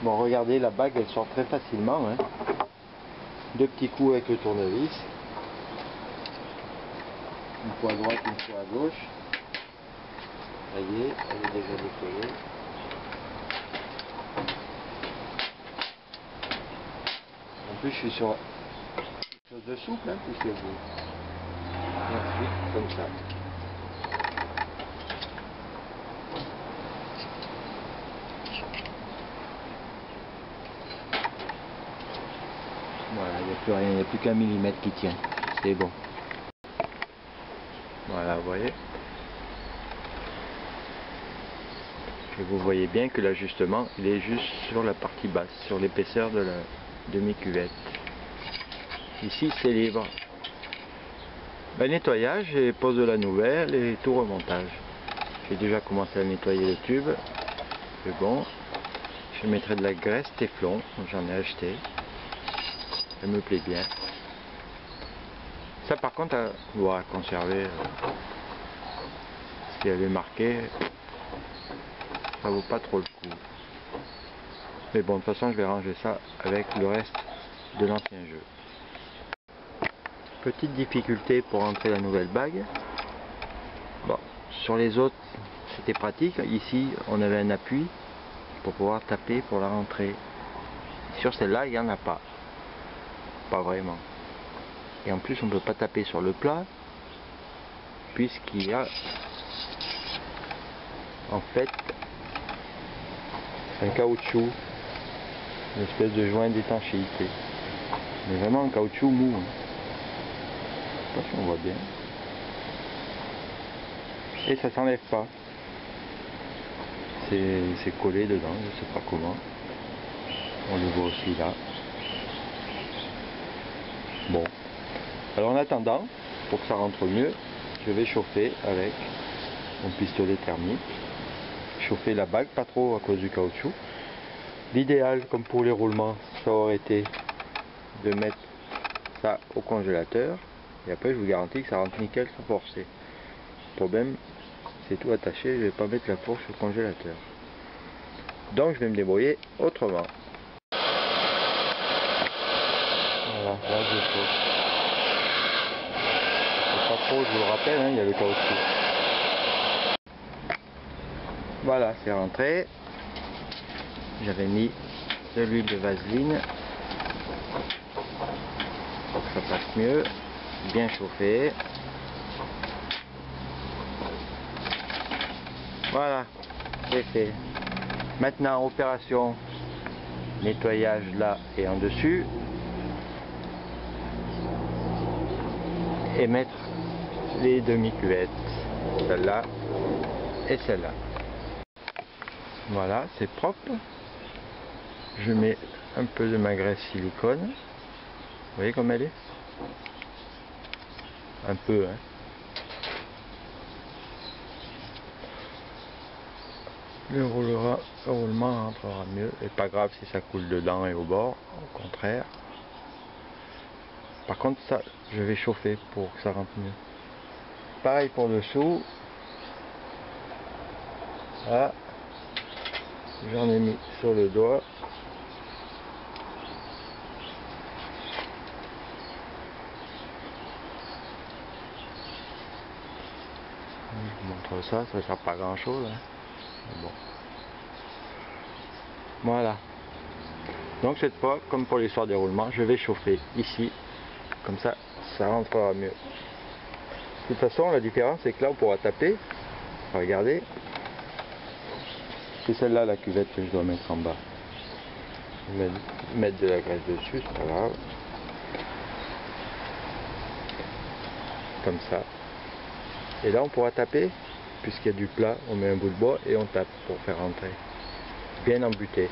Bon, regardez, la bague elle sort très facilement, hein. 2 petits coups avec le tournevis, une fois à droite, une fois à gauche. Ça y est, elle est déjà décollée. En plus je suis sur quelque chose de souple, hein, puisque vous... Et ensuite comme ça. Voilà, il n'y a plus rien, il n'y a plus qu'un millimètre qui tient. C'est bon. Voilà, vous voyez. Et vous voyez bien que l'ajustement, il est juste sur la partie basse, sur l'épaisseur de la demi-cuvette. Ici, c'est libre. Ben, nettoyage et pose de la nouvelle et tout remontage. J'ai déjà commencé à nettoyer le tube. C'est bon. Je mettrai de la graisse Teflon, j'en ai acheté. Elle me plaît bien. Ça par contre, on doit conserver. Si elle est marquée, ça vaut pas trop le coup. Mais bon, de toute façon, je vais ranger ça avec le reste de l'ancien jeu. Petite difficulté pour rentrer la nouvelle bague. Bon, sur les autres, c'était pratique. Ici, on avait un appui pour pouvoir taper pour la rentrée. Sur celle-là, il n'y en a pas. Pas vraiment. Et en plus, on ne peut pas taper sur le plat, puisqu'il y a en fait un caoutchouc, une espèce de joint d'étanchéité. Mais vraiment un caoutchouc mou. Je sais pas si on voit bien. Et ça s'enlève pas. C'est collé dedans, je sais pas comment. On le voit aussi là. Bon. Alors en attendant, pour que ça rentre mieux, je vais chauffer avec mon pistolet thermique. Chauffer la bague, pas trop à cause du caoutchouc. L'idéal, comme pour les roulements, ça aurait été de mettre ça au congélateur. Et après, je vous garantis que ça rentre nickel sans forcer. Le problème, c'est tout attaché, je vais pas mettre la fourche au congélateur. Donc, je vais me débrouiller autrement. Voilà, là je chauffe. Pas trop, je vous le rappelle, hein, il y a le caoutchouc. Voilà, c'est rentré. J'avais mis de l'huile de vaseline pour que ça passe mieux. Bien chauffé. Voilà, c'est fait. Maintenant, opération nettoyage là et en dessus. Et mettre les demi-cuvettes. Celle-là et celle-là. Voilà, c'est propre. Je mets un peu de ma graisse silicone. Vous voyez comme elle est? Un peu, hein. Le roulement rentrera mieux. Et pas grave si ça coule dedans et au bord. Au contraire. Par contre, ça, je vais chauffer pour que ça rentre mieux. Pareil pour le dessous. Là, j'en ai mis sur le doigt. Je vous montre ça, ça ne sert pas à grand chose. Hein. Bon. Voilà. Donc cette fois, comme pour l'histoire des roulements, je vais chauffer ici. Comme ça, ça rentrera mieux. De toute façon, la différence, c'est que là, on pourra taper. Regardez. C'est celle-là, la cuvette, que je dois mettre en bas. Je vais mettre de la graisse dessus, c'est pas grave. Comme ça. Et là, on pourra taper. Puisqu'il y a du plat, on met un bout de bois et on tape pour faire rentrer. Bien embuté.